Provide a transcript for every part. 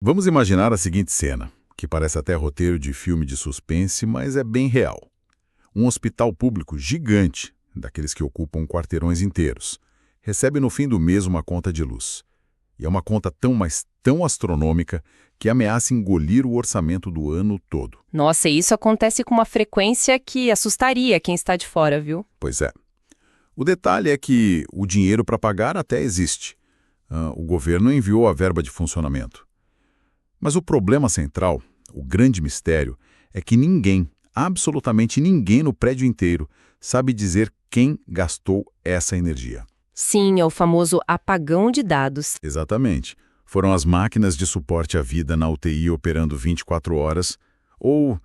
Vamos imaginar a seguinte cena, que parece até roteiro de filme de suspense, mas é bem real. Um hospital público gigante, daqueles que ocupam quarteirões inteiros, recebe no fim do mês uma conta de luz. E é uma conta tão, mas tão astronômica que ameaça engolir o orçamento do ano todo. Nossa, e isso acontece com uma frequência que assustaria quem está de fora, viu? Pois é. O detalhe é que o dinheiro para pagar até existe. O governo enviou a verba de funcionamento. Mas o problema central, o grande mistério, é que ninguém, absolutamente ninguém no prédio inteiro, sabe dizer quem gastou essa energia. Sim, é o famoso apagão de dados. Exatamente. Foram as máquinas de suporte à vida na UTI operando 24 horas, ou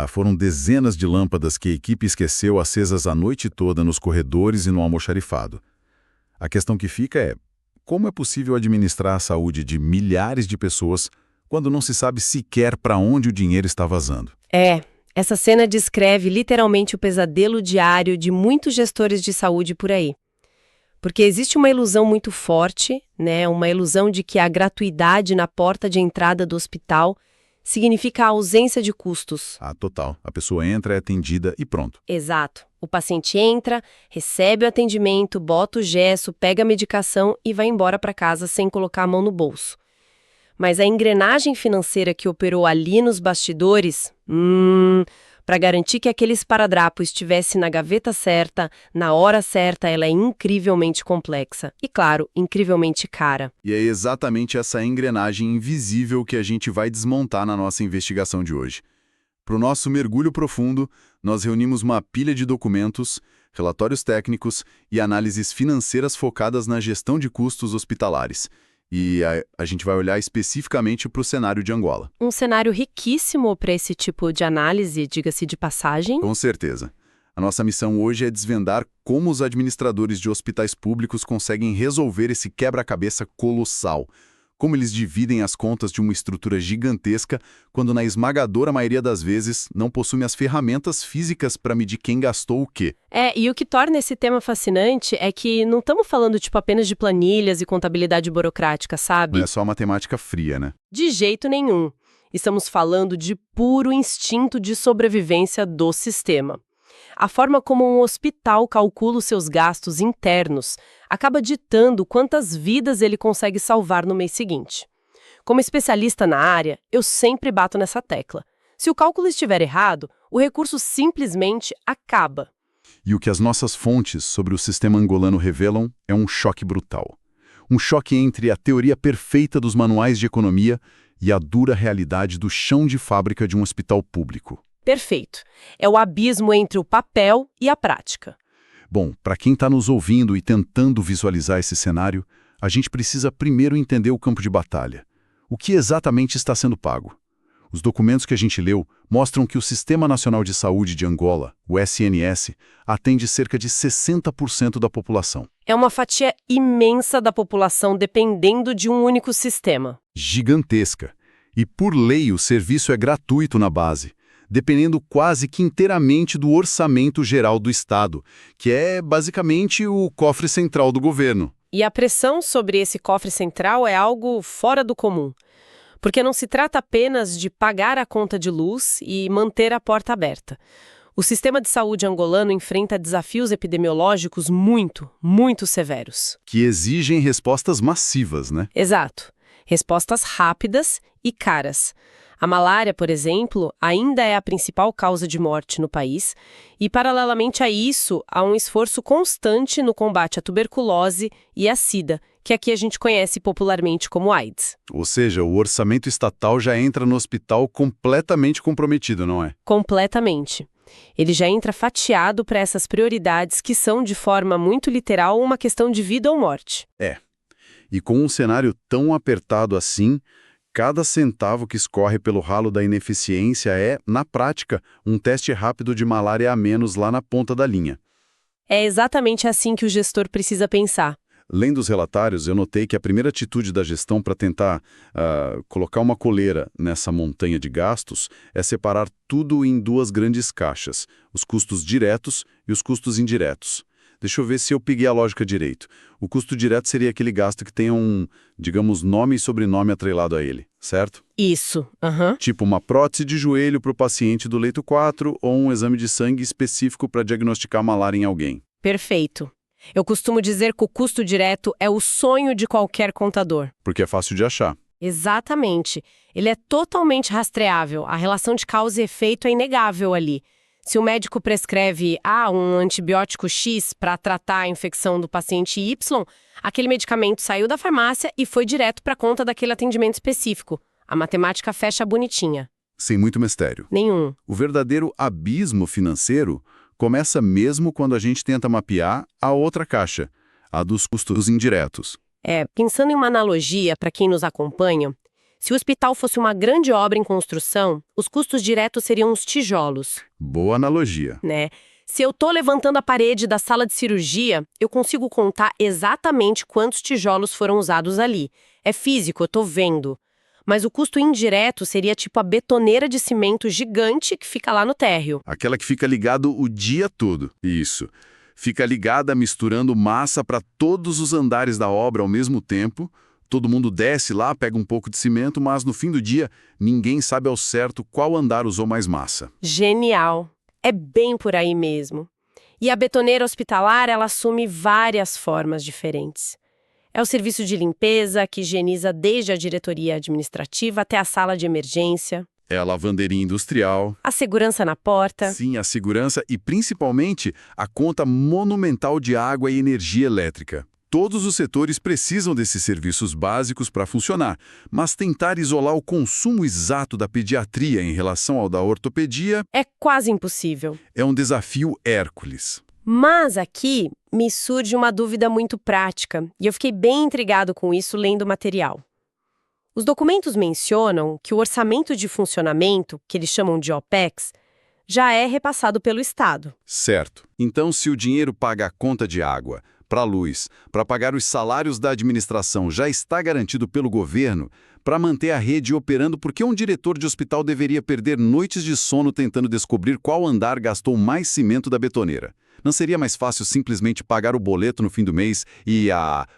foram dezenas de lâmpadas que a equipe esqueceu acesas a noite toda nos corredores e no almoxarifado. A questão que fica é, como é possível administrar a saúde de milhares de pessoas quando não se sabe sequer para onde o dinheiro está vazando? Essa cena descreve literalmente o pesadelo diário de muitos gestores de saúde por aí. Porque existe uma ilusão muito forte, né? Uma ilusão de que a gratuidade na porta de entrada do hospital significa a ausência de custos. Total. A pessoa entra, é atendida e pronto. Exato. O paciente entra, recebe o atendimento, bota o gesso, pega a medicação e vai embora para casa sem colocar a mão no bolso. Mas a engrenagem financeira que operou ali nos bastidores, para garantir que aquele esparadrapo estivesse na gaveta certa, na hora certa, ela é incrivelmente complexa e, claro, incrivelmente cara. E é exatamente essa engrenagem invisível que a gente vai desmontar na nossa investigação de hoje. Para o nosso mergulho profundo, nós reunimos uma pilha de documentos, relatórios técnicos e análises financeiras focadas na gestão de custos hospitalares. E a gente vai olhar especificamente para o cenário de Angola. Um cenário riquíssimo para esse tipo de análise, diga-se de passagem. Com certeza. A nossa missão hoje é desvendar como os administradores de hospitais públicos conseguem resolver esse quebra-cabeça colossal. Como eles dividem as contas de uma estrutura gigantesca, quando na esmagadora maioria das vezes não possuem as ferramentas físicas para medir quem gastou o quê. E o que torna esse tema fascinante é que não estamos falando apenas de planilhas e contabilidade burocrática, sabe? Não é só matemática fria, né? De jeito nenhum. Estamos falando de puro instinto de sobrevivência do sistema. A forma como um hospital calcula os seus gastos internos acaba ditando quantas vidas ele consegue salvar no mês seguinte. Como especialista na área, eu sempre bato nessa tecla. Se o cálculo estiver errado, o recurso simplesmente acaba. E o que as nossas fontes sobre o sistema angolano revelam é um choque brutal. Um choque entre a teoria perfeita dos manuais de economia e a dura realidade do chão de fábrica de um hospital público. Perfeito. É o abismo entre o papel e a prática. Bom, para quem está nos ouvindo e tentando visualizar esse cenário, a gente precisa primeiro entender o campo de batalha. O que exatamente está sendo pago? Os documentos que a gente leu mostram que o Sistema Nacional de Saúde de Angola, o SNS, atende cerca de 60% da população. É uma fatia imensa da população dependendo de um único sistema. Gigantesca. E por lei o serviço é gratuito na base, dependendo quase que inteiramente do orçamento geral do Estado, que é basicamente o cofre central do governo. E a pressão sobre esse cofre central é algo fora do comum. Porque não se trata apenas de pagar a conta de luz e manter a porta aberta. O sistema de saúde angolano enfrenta desafios epidemiológicos muito, muito severos. Que exigem respostas massivas, né? Exato. Respostas rápidas e caras. A malária, por exemplo, ainda é a principal causa de morte no país e, paralelamente a isso, há um esforço constante no combate à tuberculose e à SIDA, que aqui a gente conhece popularmente como AIDS. Ou seja, o orçamento estatal já entra no hospital completamente comprometido, não é? Completamente. Ele já entra fatiado para essas prioridades que são, de forma muito literal, uma questão de vida ou morte. E com um cenário tão apertado assim, cada centavo que escorre pelo ralo da ineficiência é, na prática, um teste rápido de malária a menos lá na ponta da linha. É exatamente assim que o gestor precisa pensar. Lendo os relatórios, eu notei que a primeira atitude da gestão para tentar colocar uma coleira nessa montanha de gastos é separar tudo em duas grandes caixas, os custos diretos e os custos indiretos. Deixa eu ver se eu peguei a lógica direito. O custo direto seria aquele gasto que tenha digamos, nome e sobrenome atrelado a ele, certo? Isso, aham. Tipo uma prótese de joelho para o paciente do leito 4 ou um exame de sangue específico para diagnosticar malária em alguém. Perfeito. Eu costumo dizer que o custo direto é o sonho de qualquer contador. Porque é fácil de achar. Exatamente. Ele é totalmente rastreável. A relação de causa e efeito é inegável ali. Se o médico prescreve um antibiótico X para tratar a infecção do paciente Y, aquele medicamento saiu da farmácia e foi direto para a conta daquele atendimento específico. A matemática fecha bonitinha. Sem muito mistério. Nenhum. O verdadeiro abismo financeiro começa mesmo quando a gente tenta mapear a outra caixa, a dos custos indiretos. Pensando em uma analogia para quem nos acompanha, se o hospital fosse uma grande obra em construção, os custos diretos seriam os tijolos, Boa analogia. né? Se eu estou levantando a parede da sala de cirurgia, eu consigo contar exatamente quantos tijolos foram usados ali. É físico, eu estou vendo. Mas o custo indireto seria tipo a betoneira de cimento gigante que fica lá no térreo. Aquela que fica ligado o dia todo. Isso. Fica ligada misturando massa para todos os andares da obra ao mesmo tempo. Todo mundo desce lá, pega um pouco de cimento, mas no fim do dia, ninguém sabe ao certo qual andar usou mais massa. Genial. É bem por aí mesmo. E a betoneira hospitalar, ela assume várias formas diferentes. É o serviço de limpeza, que higieniza desde a diretoria administrativa até a sala de emergência. É a lavanderia industrial. A segurança na porta. Sim, a segurança e, principalmente, a conta monumental de água e energia elétrica. Todos os setores precisam desses serviços básicos para funcionar, mas tentar isolar o consumo exato da pediatria em relação ao da ortopedia É quase impossível. é um desafio Hércules. Mas aqui me surge uma dúvida muito prática, e eu fiquei bem intrigado com isso lendo o material. Os documentos mencionam que o orçamento de funcionamento, que eles chamam de OPEX, já é repassado pelo Estado. Certo. Então, se o dinheiro paga a conta de água, para a luz, para pagar os salários da administração já está garantido pelo governo, para manter a rede operando, por que um diretor de hospital deveria perder noites de sono tentando descobrir qual andar gastou mais cimento da betoneira? Não seria mais fácil simplesmente pagar o boleto no fim do mês e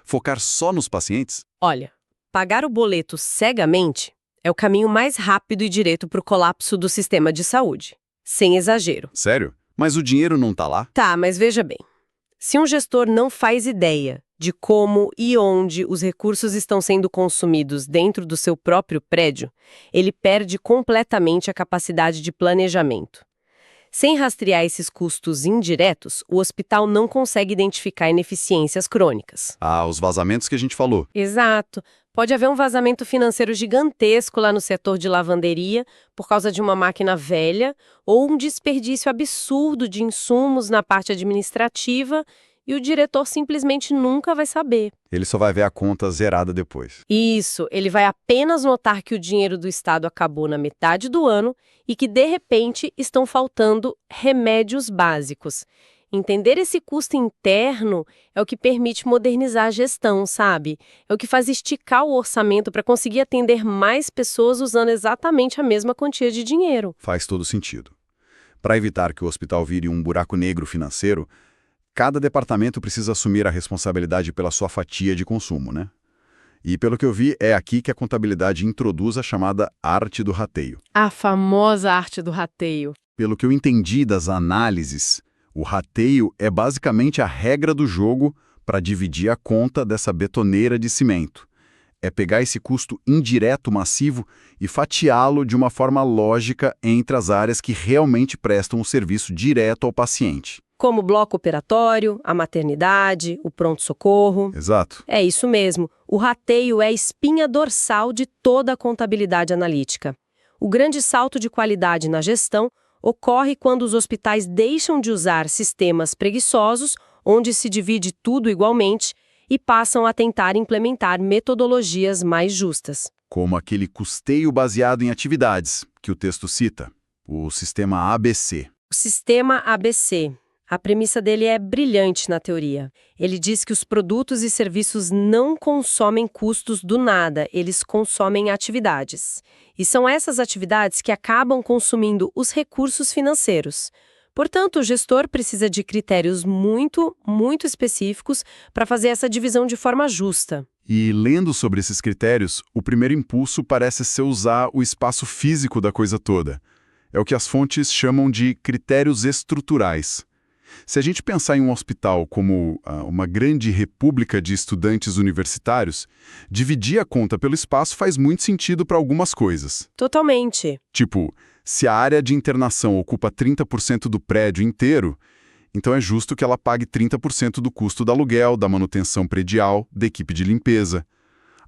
focar só nos pacientes? Olha, pagar o boleto cegamente é o caminho mais rápido e direto para o colapso do sistema de saúde. Sem exagero. Sério? Mas o dinheiro não tá lá? Tá, mas veja bem. Se um gestor não faz ideia de como e onde os recursos estão sendo consumidos dentro do seu próprio prédio, ele perde completamente a capacidade de planejamento. Sem rastrear esses custos indiretos, o hospital não consegue identificar ineficiências crônicas. Os vazamentos que a gente falou. Exato. Pode haver um vazamento financeiro gigantesco lá no setor de lavanderia por causa de uma máquina velha ou um desperdício absurdo de insumos na parte administrativa e o diretor simplesmente nunca vai saber. Ele só vai ver a conta zerada depois. Isso, ele vai apenas notar que o dinheiro do Estado acabou na metade do ano e que, de repente, estão faltando remédios básicos. Entender esse custo interno é o que permite modernizar a gestão, sabe? É o que faz esticar o orçamento para conseguir atender mais pessoas usando exatamente a mesma quantia de dinheiro. Faz todo sentido. Para evitar que o hospital vire um buraco negro financeiro, cada departamento precisa assumir a responsabilidade pela sua fatia de consumo, né? E pelo que eu vi, é aqui que a contabilidade introduz a chamada arte do rateio. A famosa arte do rateio. Pelo que eu entendi das análises, o rateio é basicamente a regra do jogo para dividir a conta dessa betoneira de cimento. É pegar esse custo indireto massivo e fatiá-lo de uma forma lógica entre as áreas que realmente prestam o serviço direto ao paciente. Como o bloco operatório, a maternidade, o pronto-socorro. Exato. É isso mesmo. O rateio é a espinha dorsal de toda a contabilidade analítica. O grande salto de qualidade na gestão ocorre quando os hospitais deixam de usar sistemas preguiçosos, onde se divide tudo igualmente, e passam a tentar implementar metodologias mais justas. Como aquele custeio baseado em atividades, que o texto cita, o sistema ABC. O sistema ABC. A premissa dele é brilhante na teoria. Ele diz que os produtos e serviços não consomem custos do nada, eles consomem atividades. E são essas atividades que acabam consumindo os recursos financeiros. Portanto, o gestor precisa de critérios muito específicos para fazer essa divisão de forma justa. E lendo sobre esses critérios, o primeiro impulso parece ser usar o espaço físico da coisa toda. É o que as fontes chamam de critérios estruturais. Se a gente pensar em um hospital como uma grande república de estudantes universitários, dividir a conta pelo espaço faz muito sentido para algumas coisas. Totalmente. Tipo, se a área de internação ocupa 30% do prédio inteiro, então é justo que ela pague 30% do custo do aluguel, da manutenção predial, da equipe de limpeza.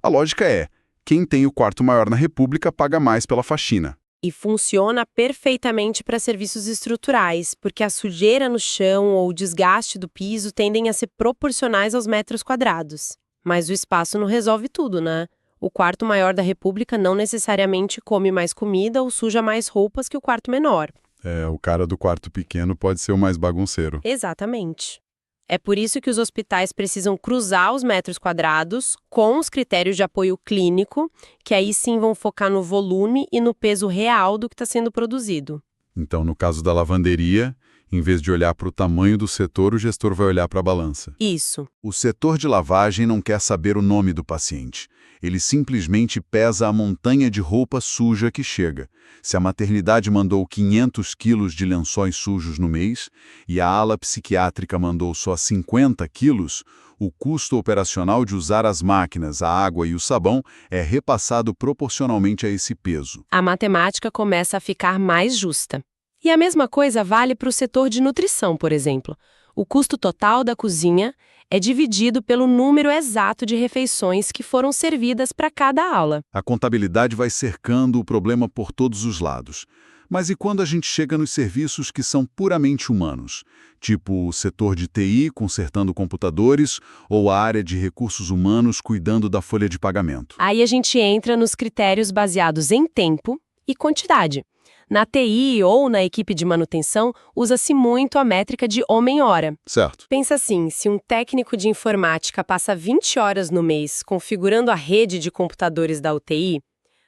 A lógica é, quem tem o quarto maior na república paga mais pela faxina. E funciona perfeitamente para serviços estruturais, porque a sujeira no chão ou o desgaste do piso tendem a ser proporcionais aos metros quadrados. Mas o espaço não resolve tudo, né? O quarto maior da República não necessariamente come mais comida ou suja mais roupas que o quarto menor. O cara do quarto pequeno pode ser o mais bagunceiro. Exatamente. É por isso que os hospitais precisam cruzar os metros quadrados com os critérios de apoio clínico, que aí sim vão focar no volume e no peso real do que está sendo produzido. Então, no caso da lavanderia, em vez de olhar para o tamanho do setor, o gestor vai olhar para a balança. Isso. O setor de lavagem não quer saber o nome do paciente. Ele simplesmente pesa a montanha de roupa suja que chega. Se a maternidade mandou 500 quilos de lençóis sujos no mês e a ala psiquiátrica mandou só 50 quilos, o custo operacional de usar as máquinas, a água e o sabão é repassado proporcionalmente a esse peso. A matemática começa a ficar mais justa. E a mesma coisa vale para o setor de nutrição, por exemplo. O custo total da cozinha é dividido pelo número exato de refeições que foram servidas para cada aula. A contabilidade vai cercando o problema por todos os lados. Mas e quando a gente chega nos serviços que são puramente humanos? Tipo o setor de TI consertando computadores ou a área de recursos humanos cuidando da folha de pagamento. Aí a gente entra nos critérios baseados em tempo e quantidade. Na TI ou na equipe de manutenção, usa-se muito a métrica de homem-hora. Certo. Pensa assim, se um técnico de informática passa 20 horas no mês configurando a rede de computadores da UTI,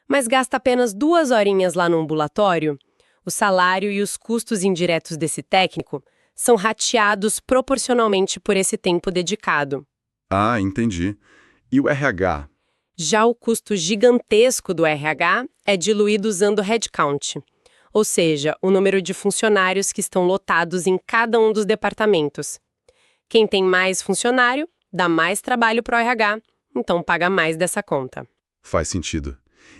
mas gasta apenas 2 horinhas lá no ambulatório, o salário e os custos indiretos desse técnico são rateados proporcionalmente por esse tempo dedicado. Ah, entendi. E o RH? Já o custo gigantesco do RH é diluído usando headcount. Ou seja, o número de funcionários que estão lotados em cada um dos departamentos. Quem tem mais funcionário, dá mais trabalho para o RH, então paga mais dessa conta. Faz sentido.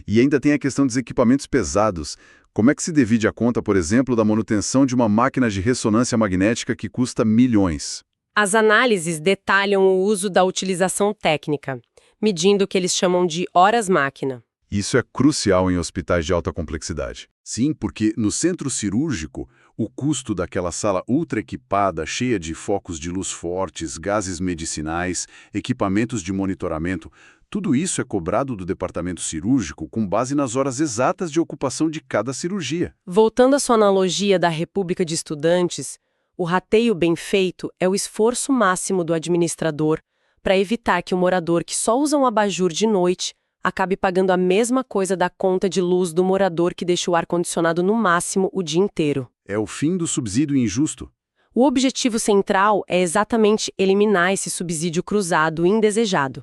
E ainda tem a questão dos equipamentos pesados. Como é que se divide a conta, por exemplo, da manutenção de uma máquina de ressonância magnética que custa milhões? As análises detalham o uso da utilização técnica, medindo o que eles chamam de horas-máquina. Isso é crucial em hospitais de alta complexidade. Sim, porque no centro cirúrgico, o custo daquela sala ultra-equipada, cheia de focos de luz fortes, gases medicinais, equipamentos de monitoramento, tudo isso é cobrado do departamento cirúrgico com base nas horas exatas de ocupação de cada cirurgia. Voltando à sua analogia da República de Estudantes, o rateio bem feito é o esforço máximo do administrador para evitar que o morador que só usa um abajur de noite acabe pagando a mesma coisa da conta de luz do morador que deixa o ar-condicionado no máximo o dia inteiro. É o fim do subsídio injusto. O objetivo central é exatamente eliminar esse subsídio cruzado indesejado.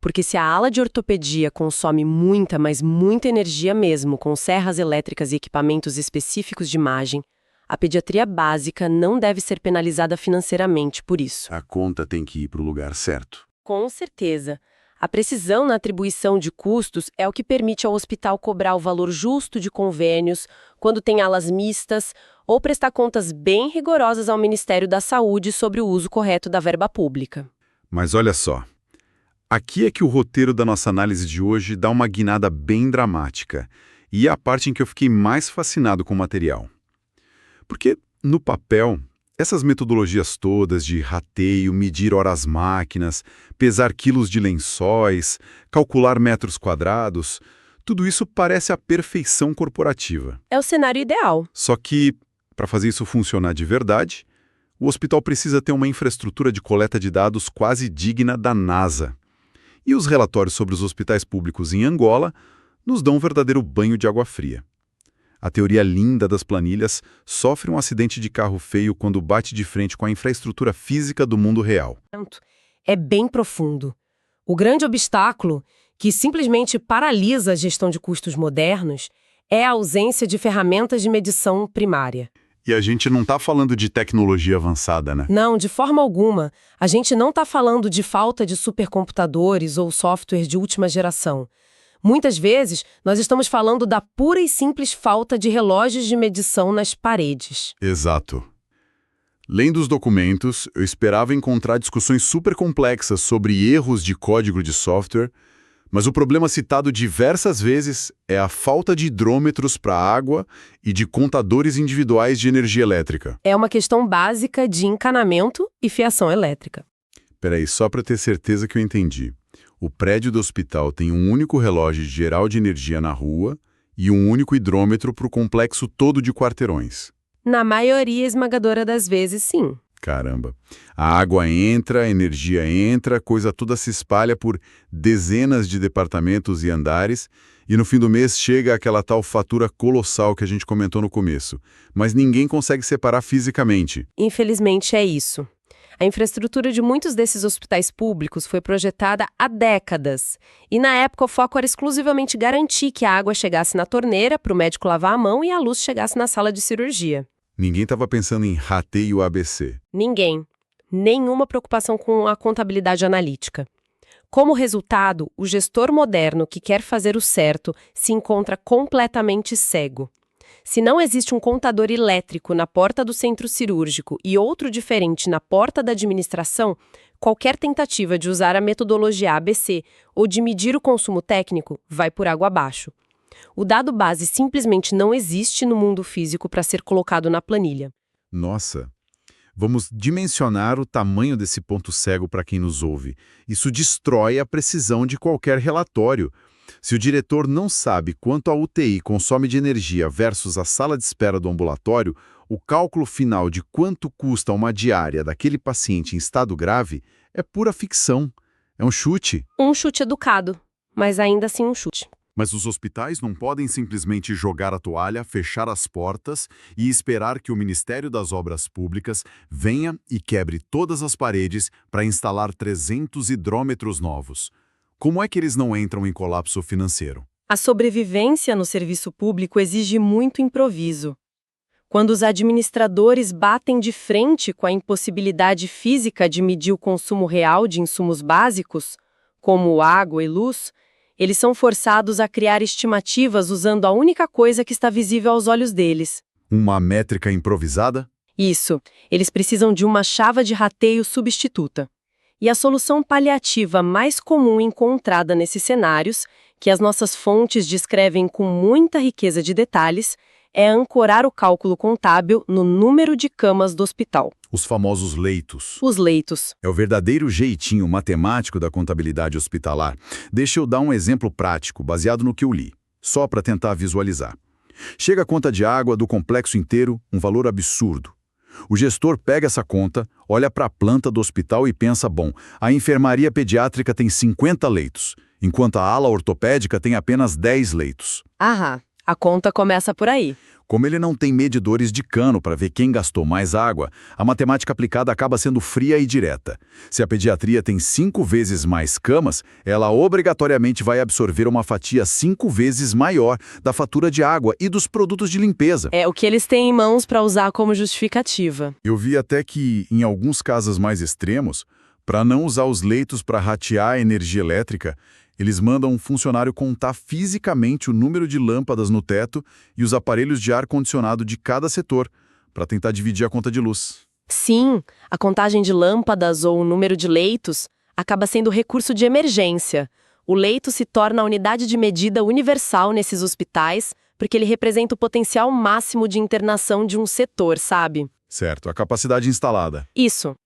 Porque se a ala de ortopedia consome muita, mas muita energia mesmo com serras elétricas e equipamentos específicos de imagem, a pediatria básica não deve ser penalizada financeiramente por isso. A conta tem que ir para o lugar certo. Com certeza. A precisão na atribuição de custos é o que permite ao hospital cobrar o valor justo de convênios quando tem alas mistas ou prestar contas bem rigorosas ao Ministério da Saúde sobre o uso correto da verba pública. Mas olha só, aqui é que o roteiro da nossa análise de hoje dá uma guinada bem dramática, e é a parte em que eu fiquei mais fascinado com o material. Porque, no papel, essas metodologias todas de rateio, medir horas máquinas, pesar quilos de lençóis, calcular metros quadrados, tudo isso parece a perfeição corporativa. É o cenário ideal. Só que, para fazer isso funcionar de verdade, o hospital precisa ter uma infraestrutura de coleta de dados quase digna da NASA. E os relatórios sobre os hospitais públicos em Angola nos dão um verdadeiro banho de água fria. A teoria linda das planilhas sofre um acidente de carro feio quando bate de frente com a infraestrutura física do mundo real. É bem profundo. O grande obstáculo, que simplesmente paralisa a gestão de custos modernos, é a ausência de ferramentas de medição primária. E a gente não está falando de tecnologia avançada, né? Não, de forma alguma. A gente não está falando de falta de supercomputadores ou softwares de última geração. Muitas vezes, nós estamos falando da pura e simples falta de relógios de medição nas paredes. Exato. Lendo os documentos, eu esperava encontrar discussões super complexas sobre erros de código de software, mas o problema citado diversas vezes é a falta de hidrômetros para água e de contadores individuais de energia elétrica. É uma questão básica de encanamento e fiação elétrica. Peraí, só para ter certeza que eu entendi. O prédio do hospital tem um único relógio geral de energia na rua e um único hidrômetro para o complexo todo de quarteirões. Na maioria esmagadora das vezes, sim. Caramba. A água entra, a energia entra, a coisa toda se espalha por dezenas de departamentos e andares, e no fim do mês chega aquela tal fatura colossal que a gente comentou no começo. Mas ninguém consegue separar fisicamente. Infelizmente é isso. A infraestrutura de muitos desses hospitais públicos foi projetada há décadas. E na época o foco era exclusivamente garantir que a água chegasse na torneira para o médico lavar a mão e a luz chegasse na sala de cirurgia. Ninguém estava pensando em rateio ABC. Ninguém. Nenhuma preocupação com a contabilidade analítica. Como resultado, o gestor moderno que quer fazer o certo se encontra completamente cego. Se não existe um contador elétrico na porta do centro cirúrgico e outro diferente na porta da administração, qualquer tentativa de usar a metodologia ABC ou de medir o consumo técnico vai por água abaixo. O dado base simplesmente não existe no mundo físico para ser colocado na planilha. Nossa, vamos dimensionar o tamanho desse ponto cego para quem nos ouve. Isso destrói a precisão de qualquer relatório. Se o diretor não sabe quanto a UTI consome de energia versus a sala de espera do ambulatório, o cálculo final de quanto custa uma diária daquele paciente em estado grave é pura ficção. É um chute. Um chute educado, mas ainda assim um chute. Mas os hospitais não podem simplesmente jogar a toalha, fechar as portas e esperar que o Ministério das Obras Públicas venha e quebre todas as paredes para instalar 300 hidrômetros novos. Como é que eles não entram em colapso financeiro? A sobrevivência no serviço público exige muito improviso. Quando os administradores batem de frente com a impossibilidade física de medir o consumo real de insumos básicos, como água e luz, eles são forçados a criar estimativas usando a única coisa que está visível aos olhos deles. Uma métrica improvisada? Isso. Eles precisam de uma chave de rateio substituta. E a solução paliativa mais comum encontrada nesses cenários, que as nossas fontes descrevem com muita riqueza de detalhes, é ancorar o cálculo contábil no número de camas do hospital. Os famosos leitos. Os leitos. É o verdadeiro jeitinho matemático da contabilidade hospitalar. Deixa eu dar um exemplo prático, baseado no que eu li, só para tentar visualizar. Chega a conta de água do complexo inteiro, um valor absurdo. O gestor pega essa conta, olha para a planta do hospital e pensa, bom, a enfermaria pediátrica tem 50 leitos, enquanto a ala ortopédica tem apenas 10 leitos. Aham, a conta começa por aí. Como ele não tem medidores de cano para ver quem gastou mais água, a matemática aplicada acaba sendo fria e direta. Se a pediatria tem 5 vezes mais camas, ela obrigatoriamente vai absorver uma fatia 5 vezes maior da fatura de água e dos produtos de limpeza. É o que eles têm em mãos para usar como justificativa. Eu vi até que, em alguns casos mais extremos, para não usar os leitos para ratear a energia elétrica, eles mandam um funcionário contar fisicamente o número de lâmpadas no teto e os aparelhos de ar-condicionado de cada setor, para tentar dividir a conta de luz. Sim, a contagem de lâmpadas ou o número de leitos acaba sendo recurso de emergência. O leito se torna a unidade de medida universal nesses hospitais, porque ele representa o potencial máximo de internação de um setor, sabe? Certo, a capacidade instalada. Isso.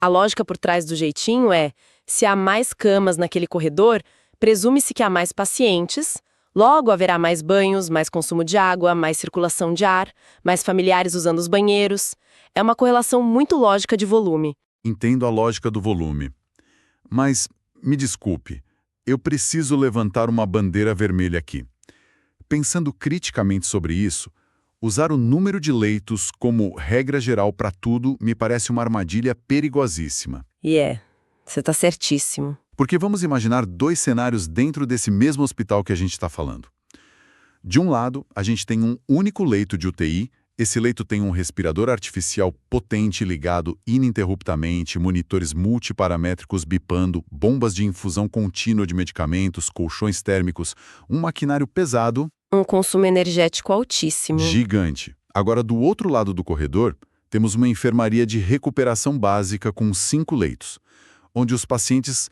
A lógica por trás do jeitinho é, se há mais camas naquele corredor, presume-se que há mais pacientes, logo haverá mais banhos, mais consumo de água, mais circulação de ar, mais familiares usando os banheiros. É uma correlação muito lógica de volume. Entendo a lógica do volume. Mas, me desculpe, eu preciso levantar uma bandeira vermelha aqui. Pensando criticamente sobre isso, usar o número de leitos como regra geral para tudo me parece uma armadilha perigosíssima. E é. Você está certíssimo. Porque vamos imaginar dois cenários dentro desse mesmo hospital que a gente está falando. De um lado, a gente tem um único leito de UTI. Esse leito tem um respirador artificial potente ligado ininterruptamente, monitores multiparamétricos bipando, bombas de infusão contínua de medicamentos, colchões térmicos, um maquinário pesado. Um consumo energético altíssimo. Gigante. Agora, do outro lado do corredor, temos uma enfermaria de recuperação básica com 5 leitos, onde os pacientes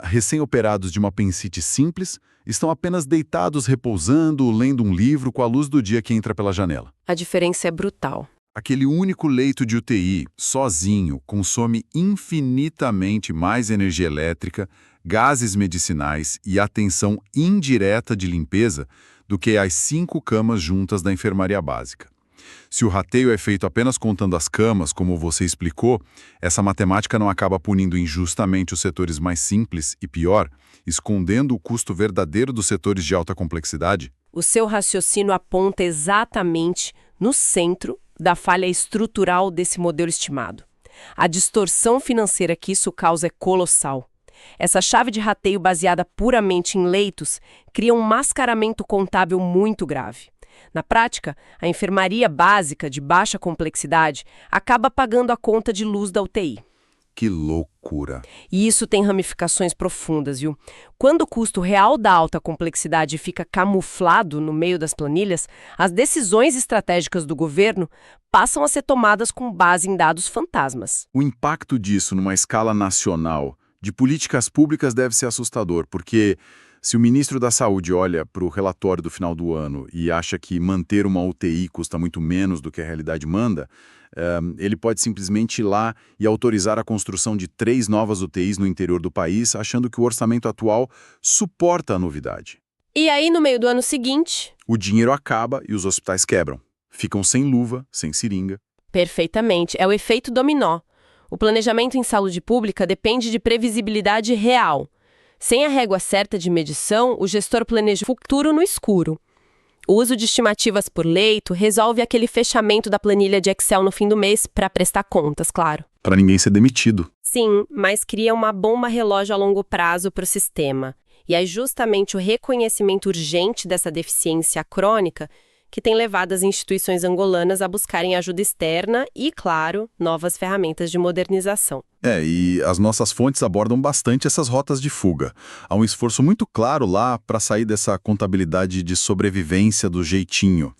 recém-operados de uma apendicite simples estão apenas deitados, repousando, lendo um livro com a luz do dia que entra pela janela. A diferença é brutal. Aquele único leito de UTI, sozinho, consome infinitamente mais energia elétrica, gases medicinais e atenção indireta de limpeza do que as 5 camas juntas da enfermaria básica. Se o rateio é feito apenas contando as camas, como você explicou, essa matemática não acaba punindo injustamente os setores mais simples e, pior, escondendo o custo verdadeiro dos setores de alta complexidade? O seu raciocínio aponta exatamente no centro da falha estrutural desse modelo estimado. A distorção financeira que isso causa é colossal. Essa chave de rateio baseada puramente em leitos cria um mascaramento contábil muito grave. Na prática, a enfermaria básica de baixa complexidade acaba pagando a conta de luz da UTI. Que loucura! E isso tem ramificações profundas, viu? Quando o custo real da alta complexidade fica camuflado no meio das planilhas, as decisões estratégicas do governo passam a ser tomadas com base em dados fantasmas. O impacto disso numa escala nacional de políticas públicas deve ser assustador, porque se o ministro da Saúde olha para o relatório do final do ano e acha que manter uma UTI custa muito menos do que a realidade manda, ele pode simplesmente ir lá e autorizar a construção de 3 novas UTIs no interior do país, achando que o orçamento atual suporta a novidade. E aí, no meio do ano seguinte... O dinheiro acaba e os hospitais quebram. Ficam sem luva, sem seringa. Perfeitamente. É o efeito dominó. O planejamento em saúde pública depende de previsibilidade real. Sem a régua certa de medição, o gestor planeja o futuro no escuro. O uso de estimativas por leito resolve aquele fechamento da planilha de Excel no fim do mês para prestar contas, claro. Para ninguém ser demitido. Sim, mas cria uma bomba relógio a longo prazo para o sistema. E é justamente o reconhecimento urgente dessa deficiência crônica que tem levado as instituições angolanas a buscarem ajuda externa e, claro, novas ferramentas de modernização. E as nossas fontes abordam bastante essas rotas de fuga. Há um esforço muito claro lá para sair dessa contabilidade de sobrevivência do jeitinho.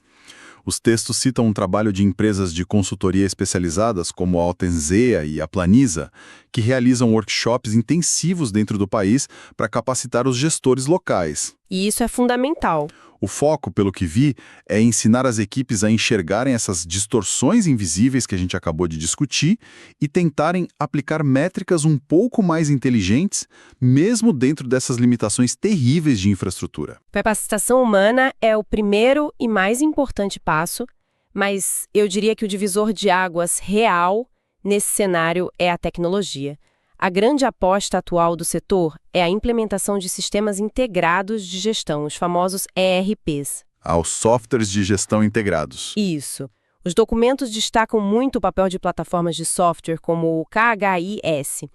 Os textos citam um trabalho de empresas de consultoria especializadas, como a Altenzea e a Planisa, que realizam workshops intensivos dentro do país para capacitar os gestores locais. E isso é fundamental. O foco, pelo que vi, é ensinar as equipes a enxergarem essas distorções invisíveis que a gente acabou de discutir e tentarem aplicar métricas um pouco mais inteligentes, mesmo dentro dessas limitações terríveis de infraestrutura. Capacitação humana é o primeiro e mais importante passo, mas eu diria que o divisor de águas real nesse cenário é a tecnologia. A grande aposta atual do setor é a implementação de sistemas integrados de gestão, os famosos ERPs. Aos softwares de gestão integrados. Isso. Os documentos destacam muito o papel de plataformas de software como o KHIS,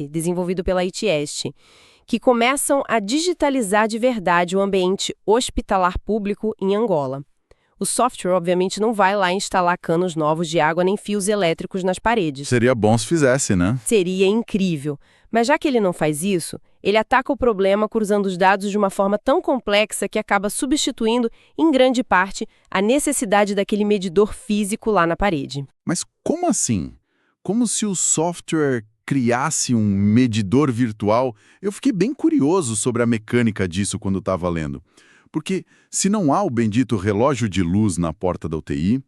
desenvolvido pela ITEST, que começam a digitalizar de verdade o ambiente hospitalar público em Angola. O software, obviamente, não vai lá instalar canos novos de água nem fios elétricos nas paredes. Seria bom se fizesse, né? Seria incrível. Mas já que ele não faz isso, ele ataca o problema cruzando os dados de uma forma tão complexa que acaba substituindo, em grande parte, a necessidade daquele medidor físico lá na parede. Mas como assim? Como se o software criasse um medidor virtual? Eu fiquei bem curioso sobre a mecânica disso quando estava lendo. Porque se não há o bendito relógio de luz na porta da UTI,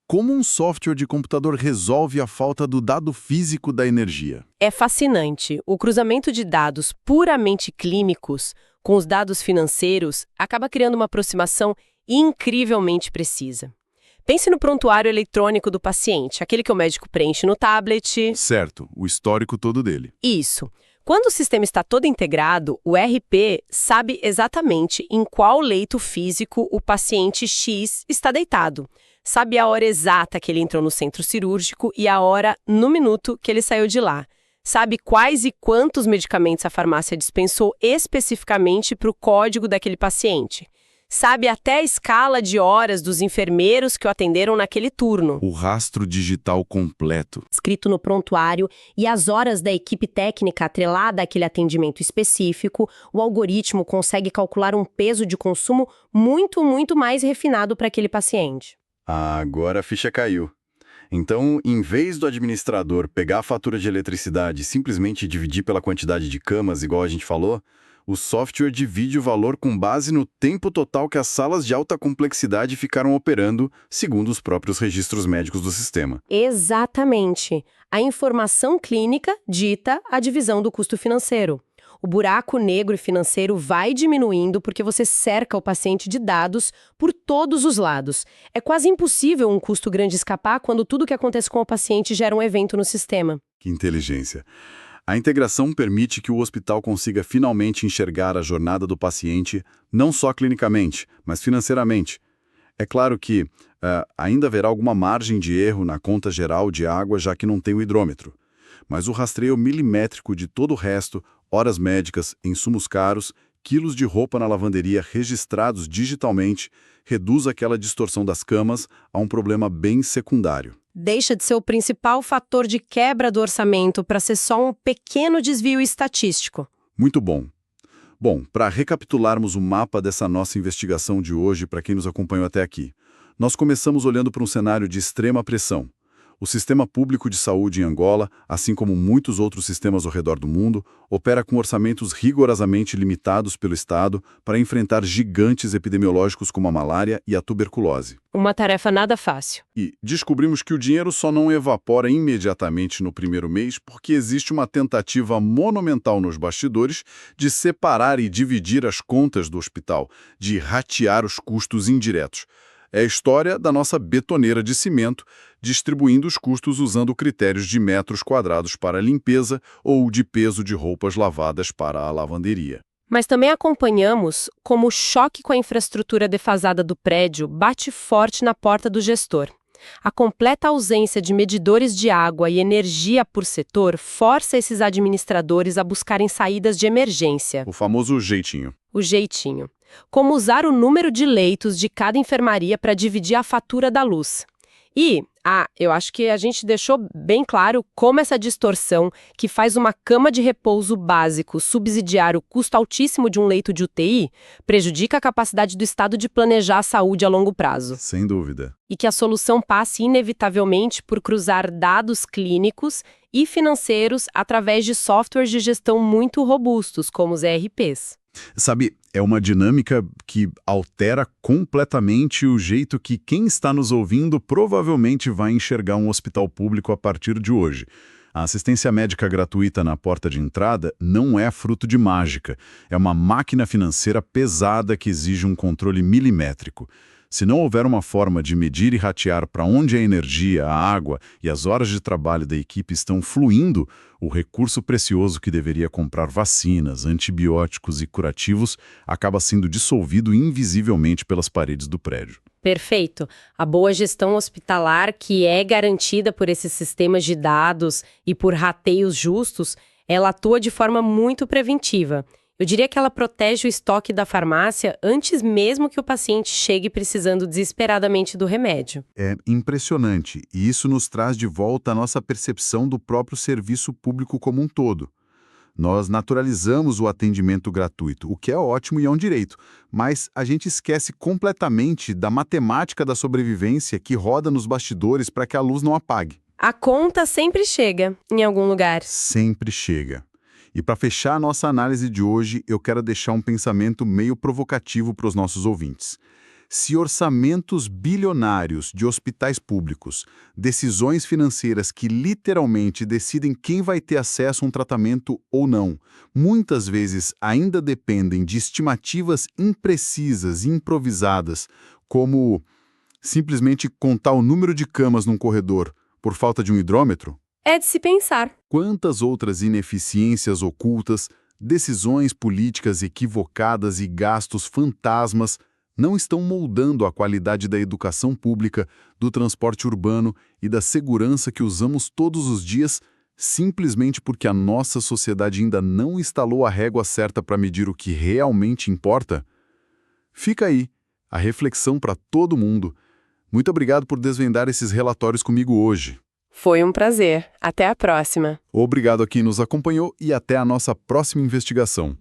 como um software de computador resolve a falta do dado físico da energia? É fascinante. O cruzamento de dados puramente clínicos com os dados financeiros acaba criando uma aproximação incrivelmente precisa. Pense no prontuário eletrônico do paciente, aquele que o médico preenche no tablet. Certo, o histórico todo dele. Isso. Quando o sistema está todo integrado, o ERP sabe exatamente em qual leito físico o paciente X está deitado. Sabe a hora exata que ele entrou no centro cirúrgico e a hora, no minuto, que ele saiu de lá. Sabe quais e quantos medicamentos a farmácia dispensou especificamente para o código daquele paciente. Sabe até a escala de horas dos enfermeiros que o atenderam naquele turno. O rastro digital completo. Escrito no prontuário, e as horas da equipe técnica atrelada àquele atendimento específico, o algoritmo consegue calcular um peso de consumo muito mais refinado para aquele paciente. Agora a ficha caiu. Então, em vez do administrador pegar a fatura de eletricidade e simplesmente dividir pela quantidade de camas, igual a gente falou, o software divide o valor com base no tempo total que as salas de alta complexidade ficaram operando, segundo os próprios registros médicos do sistema. Exatamente. A informação clínica dita a divisão do custo financeiro. O buraco negro financeiro vai diminuindo porque você cerca o paciente de dados por todos os lados. É quase impossível um custo grande escapar quando tudo que acontece com o paciente gera um evento no sistema. Que inteligência. A integração permite que o hospital consiga finalmente enxergar a jornada do paciente, não só clinicamente, mas financeiramente. É claro que ainda haverá alguma margem de erro na conta geral de água, já que não tem o hidrômetro. Mas o rastreio milimétrico de todo o resto, horas médicas, insumos caros, quilos de roupa na lavanderia registrados digitalmente, reduz aquela distorção das camas a um problema bem secundário. Deixa de ser o principal fator de quebra do orçamento para ser só um pequeno desvio estatístico. Muito bom. Bom, para recapitularmos o mapa dessa nossa investigação de hoje para quem nos acompanhou até aqui, nós começamos olhando para um cenário de extrema pressão. O sistema público de saúde em Angola, assim como muitos outros sistemas ao redor do mundo, opera com orçamentos rigorosamente limitados pelo Estado para enfrentar gigantes epidemiológicos como a malária e a tuberculose. Uma tarefa nada fácil. E descobrimos que o dinheiro só não evapora imediatamente no primeiro mês porque existe uma tentativa monumental nos bastidores de separar e dividir as contas do hospital, de ratear os custos indiretos. É a história da nossa betoneira de cimento, distribuindo os custos usando critérios de metros quadrados para a limpeza ou de peso de roupas lavadas para a lavanderia. Mas também acompanhamos como o choque com a infraestrutura defasada do prédio bate forte na porta do gestor. A completa ausência de medidores de água e energia por setor força esses administradores a buscarem saídas de emergência. O famoso jeitinho. O jeitinho. Como usar o número de leitos de cada enfermaria para dividir a fatura da luz. E, eu acho que a gente deixou bem claro como essa distorção, que faz uma cama de repouso básico subsidiar o custo altíssimo de um leito de UTI, prejudica a capacidade do Estado de planejar a saúde a longo prazo. Sem dúvida. E que a solução passe inevitavelmente por cruzar dados clínicos e financeiros através de softwares de gestão muito robustos, como os ERPs. Sabe, é uma dinâmica que altera completamente o jeito que quem está nos ouvindo provavelmente vai enxergar um hospital público a partir de hoje. A assistência médica gratuita na porta de entrada não é fruto de mágica. É uma máquina financeira pesada que exige um controle milimétrico. Se não houver uma forma de medir e ratear para onde a energia, a água e as horas de trabalho da equipe estão fluindo, o recurso precioso que deveria comprar vacinas, antibióticos e curativos acaba sendo dissolvido invisivelmente pelas paredes do prédio. Perfeito. A boa gestão hospitalar, que é garantida por esses sistemas de dados e por rateios justos, ela atua de forma muito preventiva. Eu diria que ela protege o estoque da farmácia antes mesmo que o paciente chegue precisando desesperadamente do remédio. É impressionante, e isso nos traz de volta a nossa percepção do próprio serviço público como um todo. Nós naturalizamos o atendimento gratuito, o que é ótimo e é um direito, mas a gente esquece completamente da matemática da sobrevivência que roda nos bastidores para que a luz não apague. A conta sempre chega, em algum lugar. Sempre chega. E para fechar a nossa análise de hoje, eu quero deixar um pensamento meio provocativo para os nossos ouvintes. Se orçamentos bilionários de hospitais públicos, decisões financeiras que literalmente decidem quem vai ter acesso a um tratamento ou não, muitas vezes ainda dependem de estimativas imprecisas e improvisadas, como simplesmente contar o número de camas num corredor por falta de um hidrômetro, É de se pensar. quantas outras ineficiências ocultas, decisões políticas equivocadas e gastos fantasmas não estão moldando a qualidade da educação pública, do transporte urbano e da segurança que usamos todos os dias, simplesmente porque a nossa sociedade ainda não instalou a régua certa para medir o que realmente importa? Fica aí a reflexão para todo mundo. Muito obrigado por desvendar esses relatórios comigo hoje. Foi um prazer. Até a próxima. Obrigado a quem nos acompanhou e até a nossa próxima investigação.